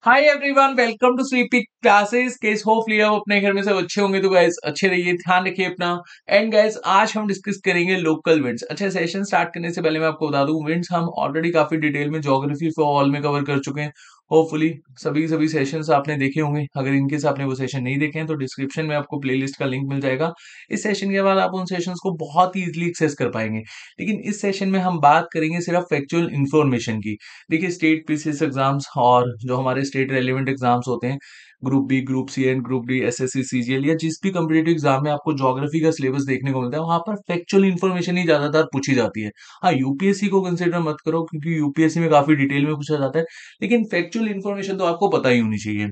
Hi everyone, welcome to स्वीपी classes. केस hopefully आप अपने घर में सब अच्छे होंगे। तो गाइस अच्छे रहिए, ध्यान रखिए अपना। एंड गाइस आज हम डिस्कस करेंगे लोकल विंड्स। अच्छा, सेशन स्टार्ट करने से पहले मैं आपको बता दूं, विंड्स हम ऑलरेडी काफी डिटेल में ज्योग्राफी फॉर ऑल में कवर कर चुके हैं। होपफुली सभी सभी सेशंस आपने देखे होंगे। अगर इनकेस आपने वो सेशन नहीं देखे हैं तो डिस्क्रिप्शन में आपको प्लेलिस्ट का लिंक मिल जाएगा। इस सेशन के बाद आप उन सेशंस को बहुत ही इजीली एक्सेस कर पाएंगे। लेकिन इस सेशन में हम बात करेंगे सिर्फ फैक्चुअल इन्फॉर्मेशन की। देखिए, स्टेट पीसीएस एग्जाम्स और जो हमारे स्टेट रेलिवेंट एग्जाम्स होते हैं, group B, group C and group D, SSC, CGL या जिस भी कम्पिटेटिव एग्जाम में आपको ज्योग्राफी का सिलेबस देखने को मिलता है, वहां पर फैक्चुअल इन्फॉर्मेशन ही ज्यादातर पूछी जाती है। हाँ, यूपीएससी को कंसिडर मत करो क्योंकि यूपीएससी में काफी डिटेल में पूछा जाता है, लेकिन फैक्चुअल इन्फॉर्मेशन तो आपको पता ही होनी चाहिए।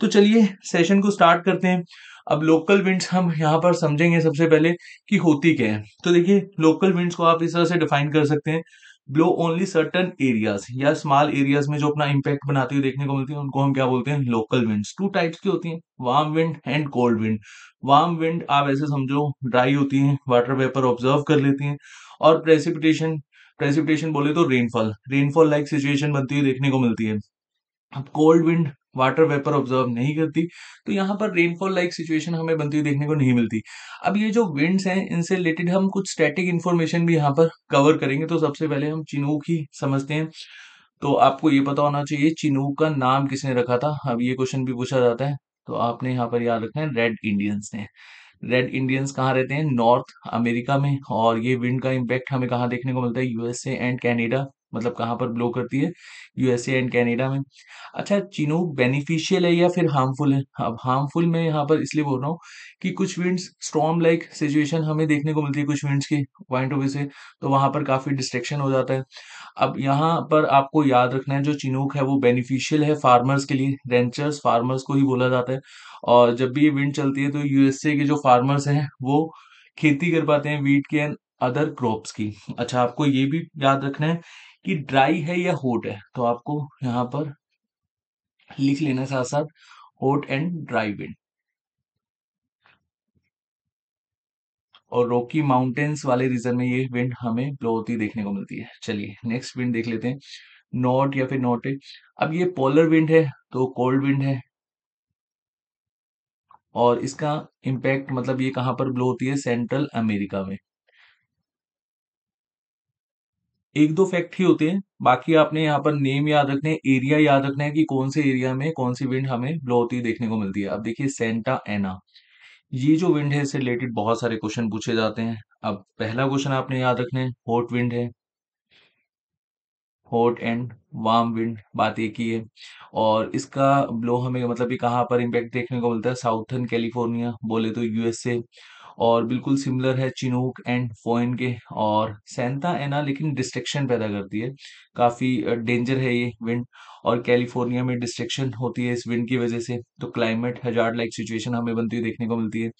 तो चलिए सेशन को स्टार्ट करते हैं। अब लोकल विंड्स हम यहाँ पर समझेंगे सबसे पहले कि होती क्या है। तो देखिए, लोकल विंड्स को आप इस तरह से डिफाइन कर सकते हैं, ब्लो ओनली सर्टन एरियाज या स्मॉल एरियाज में जो अपना इंपैक्ट बनाती हुई देखने को मिलती है, उनको हम क्या बोलते हैं, लोकल विंड्स। टू टाइप्स की होती हैं, warm wind and cold wind. Warm wind आप ऐसे समझो ड्राई होती हैं, वाटर वेपर ऑब्जर्व कर लेती हैं। और प्रेसिपिटेशन, प्रेसिपिटेशन बोले तो रेनफॉल, रेनफॉल लाइक सिचुएशन बनती हुई देखने को मिलती है। अब cold wind water vapour observe नहीं करती, तो यहाँ पर रेनफॉल लाइक सिचुएशन हमें बनती हुई देखने को नहीं मिलती। अब ये जो विंड्स हैं, इनसे रिलेटेड हम कुछ स्टैटिक इन्फॉर्मेशन भी यहाँ पर कवर करेंगे। तो सबसे पहले हम चिनूक ही समझते हैं। तो आपको ये पता होना चाहिए चिनूक का नाम किसने रखा था। अब ये क्वेश्चन भी पूछा जाता है, तो आपने यहाँ पर याद रखना है, रेड इंडियंस ने। रेड इंडियंस कहाँ रहते हैं, नॉर्थ अमेरिका में। और ये विंड का इम्पैक्ट हमें कहाँ देखने को मिलता है, यूएसए एंड कनाडा। मतलब कहाँ पर ब्लो करती है, यूएसए एंड कनाडा में। अच्छा, चिनूक बेनिफिशियल है या फिर हार्मफुल है? अब हार्मफुल मैं यहाँ पर इसलिए बोल रहा हूँ कि कुछ विंड्स स्टॉर्म लाइक सिचुएशन हमें देखने को मिलती है कुछ विंड्स की पॉइंट ऑफ व्यू से, तो वहां पर काफी डिस्ट्रैक्शन हो जाता है। अब यहाँ पर आपको याद रखना है, जो चिनूक है वो बेनिफिशियल है फार्मर्स के लिए, रेंचर्स फार्मर्स को ही बोला जाता है। और जब भी ये विंड चलती है तो यूएसए के जो फार्मर्स हैं वो खेती कर पाते हैं वीट की एंड अदर क्रॉप्स की। अच्छा, आपको ये भी याद रखना है कि ड्राई है या हॉट है, तो आपको यहाँ पर लिख लेना साथ साथ, हॉट एंड ड्राई विंड। और रॉकी माउंटेन्स वाले रीजन में ये विंड हमें ब्लो होती देखने को मिलती है। चलिए नेक्स्ट विंड देख लेते हैं, नॉर्थ या फिर नॉर्थ। अब ये पोलर विंड है, तो कोल्ड विंड है। और इसका इम्पैक्ट मतलब ये कहाँ पर ब्लो होती है, सेंट्रल अमेरिका में। एक दो फैक्ट ही होते हैं, बाकी आपने यहाँ पर नेम याद रखने हैं, एरिया याद रखना है कि कौन से एरिया में कौन सी विंड हमें ब्लो होती देखने को मिलती है। अब देखिए, सेंटा एना, ये जो विंड है इससे रिलेटेड बहुत सारे क्वेश्चन पूछे जाते हैं। अब पहला क्वेश्चन आपने याद रखना है, हॉट विंड है, हॉट एंड वार्म विंड, बात एक ही है। और इसका ब्लो हमें मतलब कि कहाँ पर इम्पैक्ट देखने को मिलता है, साउथर्न कैलिफोर्निया बोले तो यूएसए। और बिल्कुल सिमिलर है चिनूक एंड फोइन के। और सैंता एना लेकिन डिस्ट्रक्शन पैदा करती है, काफी डेंजर है ये विंड। और कैलिफोर्निया में डिस्ट्रक्शन होती है इस विंड की वजह से, तो क्लाइमेट हजार्ड लाइक सिचुएशन हमें बनती हुई देखने को मिलती है।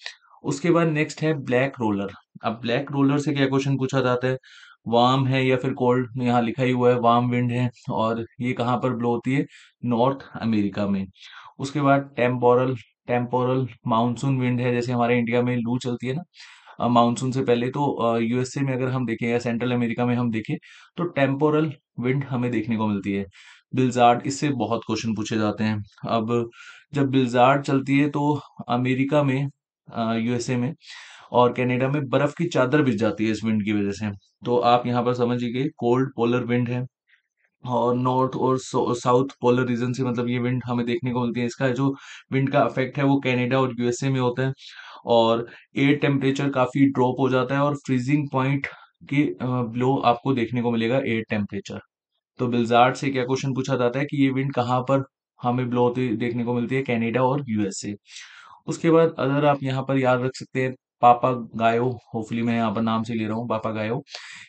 उसके बाद नेक्स्ट है ब्लैक रोलर। अब ब्लैक रोलर से क्या क्वेश्चन पूछा जाता है, वार्म है या फिर कोल्ड, यहाँ लिखा ही हुआ है वार्म विंड है। और ये कहाँ पर ब्लो होती है, नॉर्थ अमेरिका में। उसके बाद टेम्पोरल, टेम्पोरल मानसून विंड है, जैसे हमारे इंडिया में लू चलती है ना मानसून से पहले, तो यूएसए में अगर हम देखें या सेंट्रल अमेरिका में हम देखें तो टेम्पोरल विंड हमें देखने को मिलती है। बिल्जार्ड, इससे बहुत क्वेश्चन पूछे जाते हैं। अब जब बिल्जार्ड चलती है तो अमेरिका में, यूएसए में और कनाडा में बर्फ की चादर बिछ जाती है इस विंड की वजह से। तो आप यहाँ पर समझिए कोल्ड पोलर विंड है। और नॉर्थ और साउथ पोलर रीजन से मतलब ये विंड हमें देखने को मिलती है। इसका जो विंड का इफेक्ट है वो कनाडा और यूएसए में होता है। और एयर टेम्परेचर काफी ड्रॉप हो जाता है और फ्रीजिंग पॉइंट के बिलो आपको देखने को मिलेगा एयर टेम्परेचर। तो बिल्जार्ड से क्या क्वेश्चन पूछा जाता है कि ये विंड कहाँ पर हमें ब्लो होती देखने को मिलती है, कनाडा और यूएसए। उसके बाद अगर आप यहाँ पर याद रख सकते हैं, पापा गायो, होपफुली मैं यहाँ पर नाम से ले रहा हूँ, पापा गायो।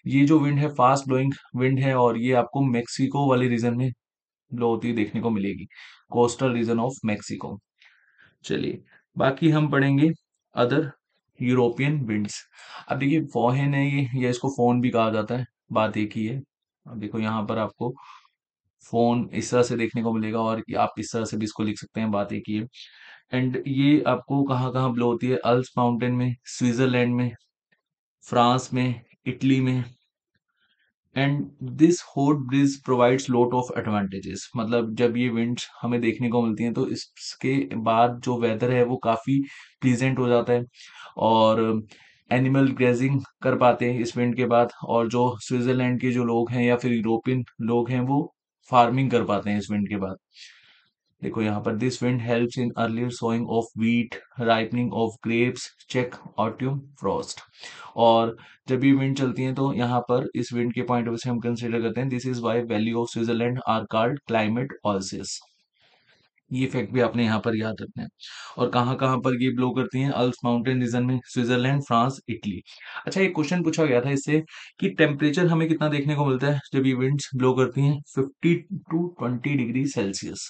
ये जो विंड है फास्ट ब्लोइंग विंड है और ये आपको मेक्सिको वाले रीजन में ब्लो होती देखने को मिलेगी, कोस्टल रीजन ऑफ मेक्सिको। चलिए बाकी हम पढ़ेंगे अदर यूरोपियन विंड्स। अब देखिए, फोहन है ये, या इसको फोन भी कहा जाता है, बात एक ही है। अब देखो यहाँ पर आपको फोन इस तरह से देखने को मिलेगा और आप इस तरह से भी इसको लिख सकते हैं, बात एक ही है। एंड ये आपको कहाँ कहाँ ब्लो होती है, अल्प्स माउंटेन में, स्विट्जरलैंड में, फ्रांस में, इटली में, and this hot breeze provides lot of advantages, मतलब जब ये विंड्स हमें देखने को मिलती हैं तो इसके बाद जो वेदर है वो काफी प्लीजेंट हो जाता है, और एनिमल ग्रेजिंग कर पाते हैं इस विंड के बाद, और जो स्विट्जरलैंड के जो लोग हैं या फिर यूरोपियन लोग हैं वो फार्मिंग कर पाते हैं इस विंड के बाद। देखो यहाँ पर this wind helps in earlier sowing of wheat, ripening of grapes, check autumn frost. और जब ये विंड चलती है तो यहाँ पर इस विंड के पॉइंट ऑफ व्यू से हम कंसीडर करते हैं, this is why valley of Switzerland are called climate oasis. ये फैक्ट भी आपने यहाँ पर याद रखना है। और कहाँ कहाँ पर ये ब्लो करती हैं, अल्प्स माउंटेन रीजन में, स्विट्जरलैंड, फ्रांस, इटली। अच्छा, एक क्वेश्चन पूछा गया था इससे कि टेम्परेचर हमें कितना देखने को मिलता है जब ये विंड्स ब्लो करती हैं, 50 to 20 डिग्री सेल्सियस।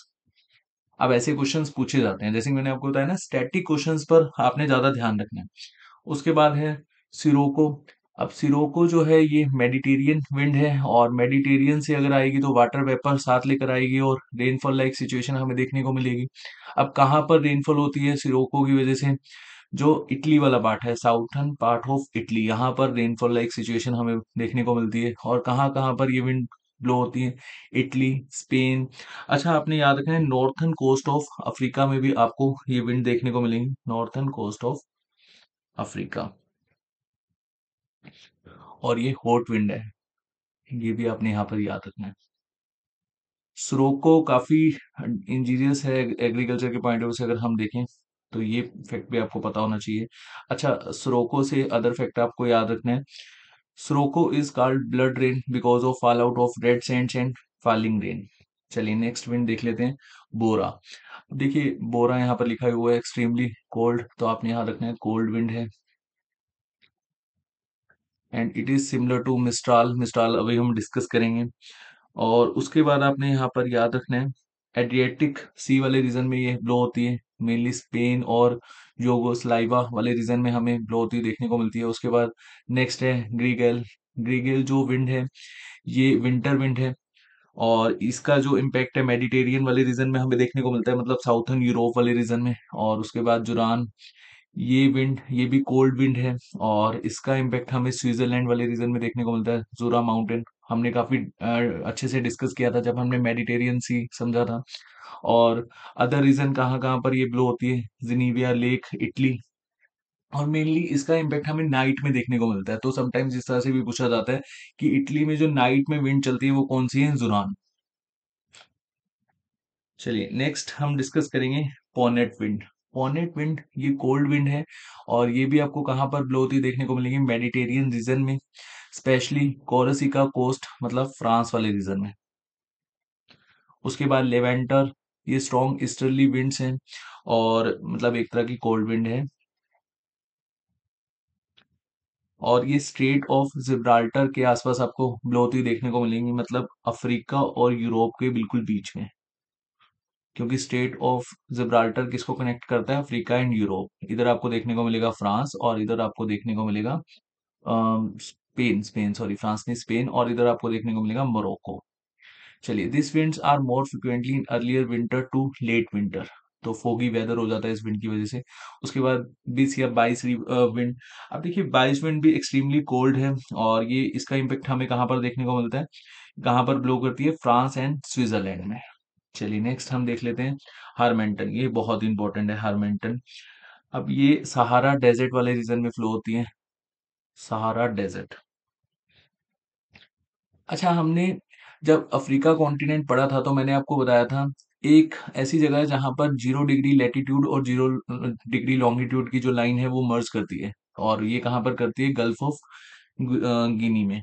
अब ऐसे क्वेश्चंस पूछे जाते हैं, जैसे कि मैंने आपको बताया ना, स्टैटिक क्वेश्चंस पर आपने ज्यादा ध्यान रखना है। उसके बाद है सिरोको। अब सिरोको जो है ये मेडिटेरियन विंड है, और मेडिटेरियन से अगर आएगी तो वाटर वेपर साथ लेकर आएगी और रेनफॉल लाइक सिचुएशन हमें देखने को मिलेगी। अब कहाँ पर रेनफॉल होती है सिरोको की वजह से, जो इटली वाला पार्ट है, साउथर्न पार्ट ऑफ इटली, यहाँ पर रेनफॉल लाइक सिचुएशन हमें देखने को मिलती है। और कहाँ कहाँ पर ये विंड ब्लो होती है, इटली, स्पेन। अच्छा, आपने याद रखना है नॉर्थर्न कोस्ट ऑफ अफ्रीका में भी आपको ये विंड देखने को मिलेंगी, नॉर्थर्न कोस्ट ऑफ अफ्रीका। और ये हॉट विंड है, ये भी आपने यहाँ पर याद रखना है। स्रोको काफी इंजीनियस है एग्रीकल्चर के पॉइंट ऑफ व्यू से अगर हम देखें, तो ये फैक्ट भी आपको पता होना चाहिए। अच्छा, स्रोको से अदर फैक्ट आपको याद रखना है, sirocco is called blood rain because of fall out of red sands and falling rain. चलिए नेक्स्ट विंड देख लेते हैं, बोरा। देखिए बोरा यहाँ पर लिखा हुआ है एक्सट्रीमली कोल्ड, तो आपने यहाँ रखना है कोल्ड विंड है, and it is similar to mistral. Mistral अभी हम डिस्कस करेंगे। और उसके बाद आपने यहाँ पर याद रखना है एड्रियाटिक सी वाले रीजन में ये ब्लो होती है, मेनली स्पेन और योगोस्लाविया वाले रीजन में हमें ब्लो होती देखने को मिलती है। उसके बाद नेक्स्ट है ग्रीगेल। ग्रीगेल जो विंड है ये विंटर विंड है, और इसका जो इम्पैक्ट है मेडिटेरियन वाले रीजन में हमें देखने को मिलता है, मतलब साउथर्न यूरोप वाले रीजन में। और उसके बाद जुरान, ये विंड ये भी कोल्ड विंड है, और इसका इम्पैक्ट हमें स्विट्जरलैंड वाले रीजन में देखने को मिलता है, जुरा माउंटेन। हमने काफी अच्छे से डिस्कस किया था जब हमने मेडिटेरियन सी समझा था। और अदर रीजन कहाँ कहाँ पर ये ब्लो होती है, जिनीविया लेक, इटली। और मेनली इसका इम्पैक्ट हमें नाइट में देखने को मिलता है, तो समटाइम्स इस तरह से भी पूछा जाता है कि इटली में जो नाइट में विंड चलती है वो कौन सी है, जुरान। चलिए नेक्स्ट हम डिस्कस करेंगे पोनेट विंड। पोनेट विंड ये कोल्ड विंड है, और ये भी आपको कहाँ पर ब्लो होती देखने को मिलेगी, मेडिटेरियन रीजन में, स्पेशली कोरसिका कोस्ट, मतलब फ्रांस वाले रीजन में। उसके बाद लेवेंटर, ये स्ट्रॉन्ग ईस्टर्ली विंड्स हैं, और मतलब एक तरह की कोल्ड विंड है। और ये स्ट्रेट ऑफ जिब्राल्टर के आसपास आपको ब्लो होती देखने को मिलेंगी, मतलब अफ्रीका और यूरोप के बिल्कुल बीच में, क्योंकि स्टेट ऑफ जिब्राल्टर किसको कनेक्ट करता है, अफ्रीका एंड यूरोप। इधर आपको देखने को मिलेगा फ्रांस, और इधर आपको देखने को मिलेगा स्पेन, स्पेन सॉरी, फ्रांस नहीं, स्पेन। और इधर आपको देखने को मिलेगा मोरक्को। चलिए this winds are more frequently in earlier winter to late winter, तो फोगी वेदर हो जाता है इस विंड की वजह से। उसके बाद 20 या 22 विंड। अब देखिए 22 विंड भी एक्सट्रीमली कोल्ड है, और ये इसका इम्पेक्ट हमें कहाँ पर देखने को मिलता है, कहाँ पर ब्लो करती है, फ्रांस एंड स्विट्जरलैंड में। चलिए नेक्स्ट हम देख लेते हैं हारमेंटन, ये बहुत इंपॉर्टेंट है हारमेंटन। अब ये सहारा डेजर्ट वाले रीजन में फ्लो होती है, सहारा डेजर्ट। अच्छा, हमने जब अफ्रीका कॉन्टिनेंट पढ़ा था तो मैंने आपको बताया था एक ऐसी जगह है जहां पर 0 डिग्री लैटिट्यूड और 0 डिग्री लॉन्गिट्यूड की जो लाइन है वो मर्ज करती है, और ये कहाँ पर करती है, गल्फ ऑफ गिनी में,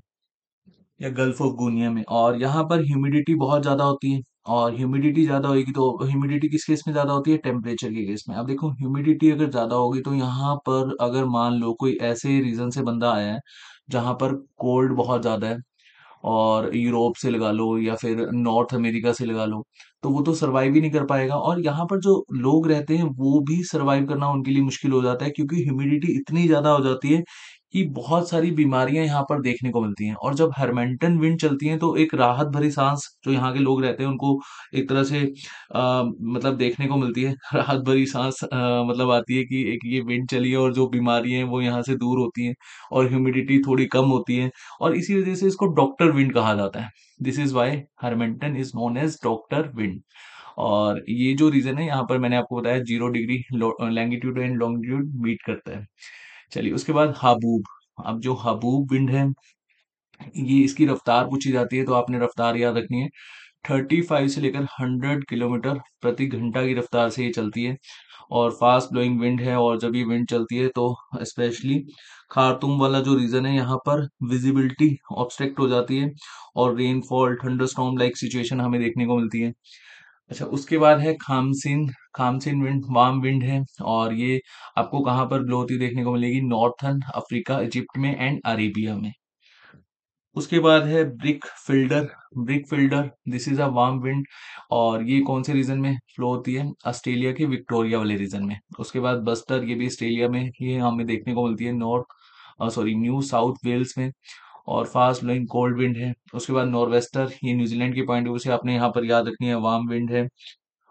या गल्फ ऑफ गुनिया में। और यहाँ पर ह्यूमिडिटी बहुत ज्यादा होती है, और ह्यूमिडिटी ज्यादा होगी तो ह्यूमिडिटी किस केस में ज्यादा होती है, टेम्परेचर के केस में। अब देखो ह्यूमिडिटी अगर ज्यादा होगी तो यहाँ पर अगर मान लो कोई ऐसे रीजन से बंदा आया है जहां पर कोल्ड बहुत ज्यादा है, और यूरोप से लगा लो या फिर नॉर्थ अमेरिका से लगा लो, तो वो तो सरवाइव ही नहीं कर पाएगा। और यहाँ पर जो लोग रहते हैं वो भी सरवाइव करना उनके लिए मुश्किल हो जाता है, क्योंकि ह्यूमिडिटी इतनी ज्यादा हो जाती है कि बहुत सारी बीमारियां यहाँ पर देखने को मिलती हैं। और जब हरमैंटन विंड चलती है तो एक राहत भरी सांस जो यहाँ के लोग रहते हैं उनको एक तरह से मतलब देखने को मिलती है। राहत भरी सांस मतलब आती है कि एक ये विंड चली है और जो बीमारी है वो यहाँ से दूर होती है और ह्यूमिडिटी थोड़ी कम होती है। और इसी वजह से इसको डॉक्टर विंड कहा जाता है। This is why harmattan is known as doctor wind. और ये जो रीजन है यहाँ पर मैंने आपको बताया 0 degree latitude and longitude meet करता है। चलिए उसके बाद हाबूब। अब जो हबूब विंड है ये इसकी रफ्तार पूछी जाती है तो आपने रफ्तार याद रखनी है। 35 से लेकर 100 किलोमीटर प्रति घंटा की रफ्तार से ये चलती है और फास्ट ब्लोइंग विंड है। और जब ये विंड चलती है तो स्पेशली खार्तूम वाला जो रीजन है यहाँ पर विजिबिलिटी ऑब्स्ट्रक्ट हो जाती है और रेनफॉल थंडरस्टॉर्म लाइक सिचुएशन हमें देखने को मिलती है। अच्छा उसके बाद है खामसिन। खामसिन विंड वार्म विंड है और ये आपको कहाँ पर ब्लो होती देखने को मिलेगी, नॉर्थन अफ्रीका, इजिप्ट में एंड अरेबिया में। उसके बाद है brick fielder. Brick fielder this is a warm wind और ये कौन से रीजन में फ्लो होती है, ऑस्ट्रेलिया के विक्टोरिया वाले रीजन में। उसके बाद बस्टर ये भी ऑस्ट्रेलिया में, ये हमें देखने को मिलती है north sorry New South Wales में और फास्ट ब्लोइंग कोल्ड विंड है। उसके बाद नॉर्वेस्टर ये न्यूजीलैंड के पॉइंट ऑफ व्यू से आपने यहाँ पर याद रखनी है, वार्म विंड है।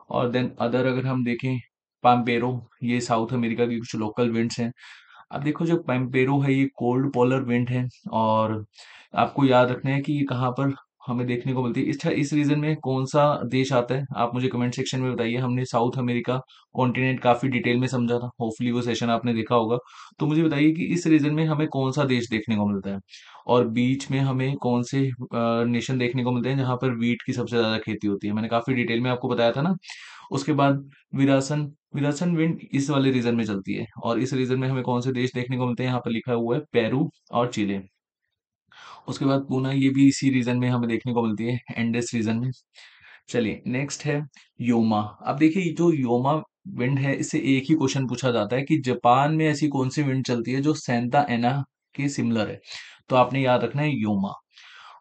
और देन अदर अगर हम देखें पाम्पेरो, ये साउथ अमेरिका की कुछ लोकल विंड्स हैं। अब देखो जो पैम्पेरो है ये कोल्ड पोलर विंड है और आपको याद रखना है कि ये कहाँ पर हमें देखने को मिलती है। इस रीजन में कौन सा देश आता है आप मुझे कमेंट सेक्शन में बताइए। हमने साउथ अमेरिका कॉन्टिनेंट काफी डिटेल में समझा था, होपफुली वो सेशन आपने देखा होगा। तो मुझे बताइए कि इस रीजन में हमें कौन सा देश देखने को मिलता है और बीच में हमें कौन से नेशन देखने को मिलते हैं जहाँ पर वीट की सबसे ज्यादा खेती होती है। मैंने काफी डिटेल में आपको बताया था ना। उसके बाद विरासन। विरासन विंड इस वाले रीजन में चलती है और इस रीजन में हमें कौन से देश देखने को मिलते हैं, यहाँ पर लिखा हुआ है पेरू और चिले। उसके बाद पूना ये भी इसी रीजन में हमें देखने को मिलती है, एंडेस रीजन में। चलिए नेक्स्ट है योमा। अब देखिए जो योमा विंड है इससे एक ही क्वेश्चन पूछा जाता है कि जापान में ऐसी कौन सी विंड चलती है जो सेंटा एना के सिमिलर है। तो आपने याद रखना है योमा।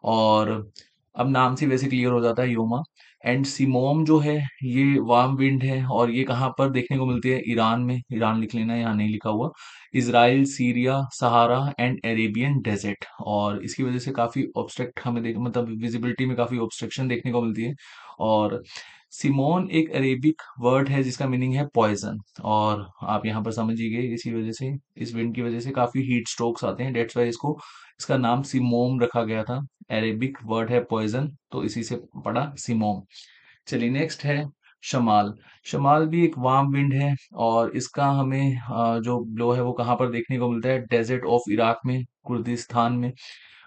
और अब नाम से वैसे क्लियर हो जाता है योमा। एंड सिमोम जो है ये वार्म विंड है और ये कहाँ पर देखने को मिलती है, ईरान में। ईरान लिख लेना, यहाँ नहीं लिखा हुआ। Israel, Syria, Sahara and Arabian desert. और इसकी वजह से काफी ऑब्स्ट्रक्ट हमें देख मतलब विजिबिलिटी में काफी ऑब्स्ट्रक्शन देखने को मिलती है। और सिमोन एक अरेबिक वर्ड है जिसका मीनिंग है पॉइजन। और आप यहाँ पर समझ ही गए इसी वजह से, इस विंड की वजह से काफी हीट स्ट्रोक्स आते हैं, डेट्स वाई इसको इसका नाम सिमोम रखा गया था। अरेबिक वर्ड है पॉइजन तो इसी से पड़ा सिमोम। चलिए नेक्स्ट है शमाल। शमाल भी एक वार्म विंड है और इसका हमें जो ब्लो है वो कहाँ पर देखने को मिलता है, डेजर्ट ऑफ इराक में, कुर्दिस्तान में।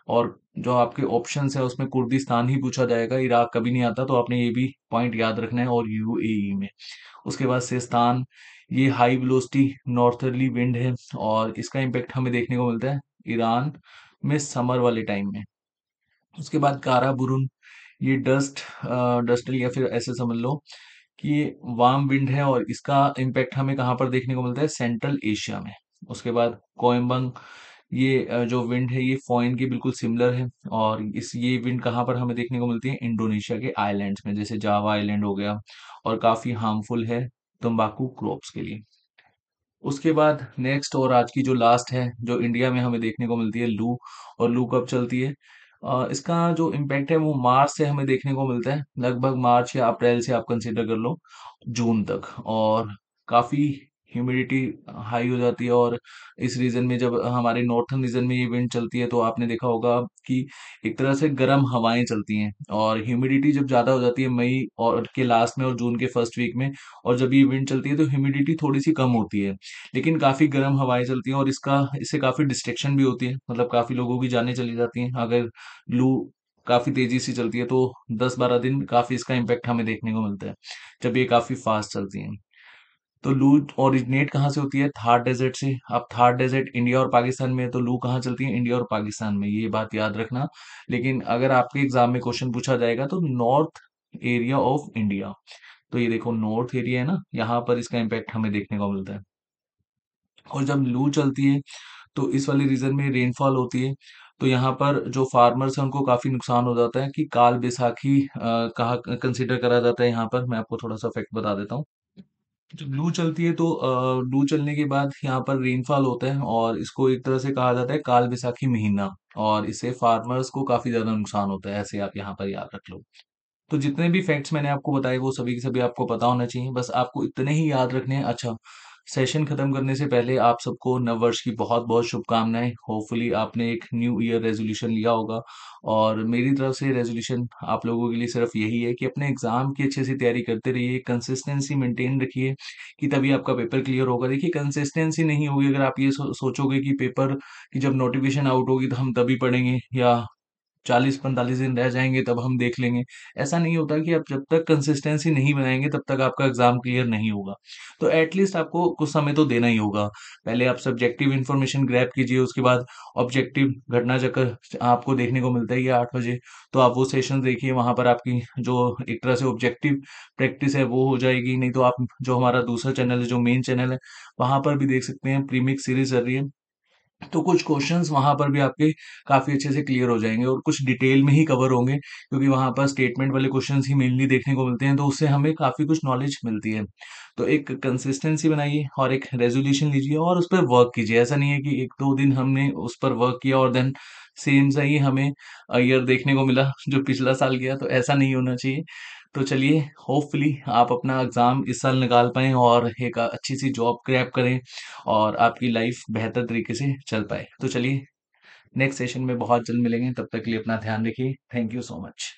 और जो आपके ऑप्शंस है उसमें कुर्दिस्तान ही पूछा जाएगा, इराक कभी नहीं आता, तो आपने ये भी पॉइंट याद रखना है, और यूएई में। उसके बाद सिस्तान, ये हाई वेलोसिटी नॉर्थरली विंड है और इसका इम्पेक्ट हमें देखने को मिलता है ईरान में समर वाले टाइम में। उसके बाद काराबुरुन, ये डस्टल या फिर ऐसे समझ लो कि ये वार्म विंड है और इसका इम्पैक्ट हमें कहाँ पर देखने को मिलता है, सेंट्रल एशिया में। उसके बाद कोयम्बंग, ये जो विंड है ये फॉइन की बिल्कुल सिमिलर है और इस ये विंड कहाँ पर हमें देखने को मिलती है, इंडोनेशिया के आइलैंड्स में, जैसे जावा आइलैंड हो गया। और काफी हार्मफुल है तंबाकू क्रॉप्स के लिए। उसके बाद नेक्स्ट और आज की जो लास्ट है जो इंडिया में हमें देखने को मिलती है, लू। और लू कब चलती है, इसका जो इम्पैक्ट है वो मार्च से हमें देखने को मिलता है, लगभग मार्च या अप्रैल से आप कंसीडर कर लो जून तक। और काफी ह्यूमिडिटी हाई हो जाती है और इस रीजन में जब हमारे नॉर्थन रीजन में ये विंड चलती है तो आपने देखा होगा कि एक तरह से गर्म हवाएं चलती हैं और ह्यूमिडिटी जब ज्यादा हो जाती है मई और के लास्ट में और जून के फर्स्ट वीक में, और जब ये विंड चलती है तो ह्यूमिडिटी थोड़ी सी कम होती है लेकिन काफी गर्म हवाएं चलती हैं और इससे काफी डिस्ट्रक्शन भी होती है, मतलब काफी लोगों की जानें चली जाती हैं अगर लू काफी तेजी से चलती है। तो 10-12 दिन काफी इसका इम्पेक्ट हमें देखने को मिलता है जब ये काफी फास्ट चलती है। तो लू ओरिजिनेट कहाँ से होती है, थार डेजर्ट से। अब थार डेजर्ट इंडिया और पाकिस्तान में है तो लू कहाँ चलती है, इंडिया और पाकिस्तान में, ये बात याद रखना। लेकिन अगर आपके एग्जाम में क्वेश्चन पूछा जाएगा तो नॉर्थ एरिया ऑफ इंडिया, तो ये देखो नॉर्थ एरिया है ना, यहाँ पर इसका इम्पैक्ट हमें देखने को मिलता है। और जब लू चलती है तो इस वाले रीजन में रेनफॉल होती है तो यहाँ पर जो फार्मर्स हैं उनको काफी नुकसान हो जाता है कि काल बैसाखी कहा कंसिडर करा जाता है। यहाँ पर मैं आपको थोड़ा सा फैक्ट बता देता हूँ। जब लू चलती है तो लू चलने के बाद यहाँ पर रेनफॉल होता है और इसको एक तरह से कहा जाता है काल बैसाखी महीना। और इससे फार्मर्स को काफी ज्यादा नुकसान होता है, ऐसे आप यहाँ पर याद रख लो। तो जितने भी फैक्ट्स मैंने आपको बताए वो सभी के सभी आपको पता होना चाहिए, बस आपको इतने ही याद रखने हैं। अच्छा, सेशन खत्म करने से पहले आप सबको नव वर्ष की बहुत बहुत शुभकामनाएं। होपफुली आपने एक न्यू ईयर रेजोल्यूशन लिया होगा, और मेरी तरफ से रेजोल्यूशन आप लोगों के लिए सिर्फ यही है कि अपने एग्जाम की अच्छे से तैयारी करते रहिए, कंसिस्टेंसी मेंटेन रखिए, कि तभी आपका पेपर क्लियर होगा। देखिए, कंसिस्टेंसी नहीं होगी अगर आप ये सोचोगे कि पेपर की जब नोटिफिकेशन आउट होगी तो हम तभी पढ़ेंगे, या 40-45 दिन रह जाएंगे तब हम देख लेंगे। ऐसा नहीं होता कि आप जब तक कंसिस्टेंसी नहीं बनाएंगे तब तक आपका एग्जाम क्लियर नहीं होगा। तो एटलीस्ट आपको कुछ समय तो देना ही होगा। पहले आप सब्जेक्टिव इन्फॉर्मेशन ग्रैब कीजिए, उसके बाद ऑब्जेक्टिव घटना चक्र आपको देखने को मिलता ही है 8 बजे। तो आप वो सेशन देखिए, वहां पर आपकी जो एक तरह से ऑब्जेक्टिव प्रैक्टिस है वो हो जाएगी। नहीं तो आप जो हमारा दूसरा चैनल है, जो मेन चैनल है, वहां पर भी देख सकते हैं, प्रीमिक्स सीरीज चल रही है। तो कुछ क्वेश्चंस वहां पर भी आपके काफी अच्छे से क्लियर हो जाएंगे, और कुछ डिटेल में ही कवर होंगे, क्योंकि वहां पर स्टेटमेंट वाले क्वेश्चंस ही मेनली देखने को मिलते हैं, तो उससे हमें काफी कुछ नॉलेज मिलती है। तो एक कंसिस्टेंसी बनाइए और एक रेजोल्यूशन लीजिए और उस पर वर्क कीजिए। ऐसा नहीं है कि 1-2 दिन हमने उस पर वर्क किया और देन सेम सा ही हमें ईयर देखने को मिला जो पिछला साल गया, तो ऐसा नहीं होना चाहिए। तो चलिए, होपफुली आप अपना एग्जाम इस साल निकाल पाएं और एक अच्छी सी जॉब क्रैक करें, और आपकी लाइफ बेहतर तरीके से चल पाए। तो चलिए, नेक्स्ट सेशन में बहुत जल्द मिलेंगे, तब तक के लिए अपना ध्यान रखिए। Thank you so much.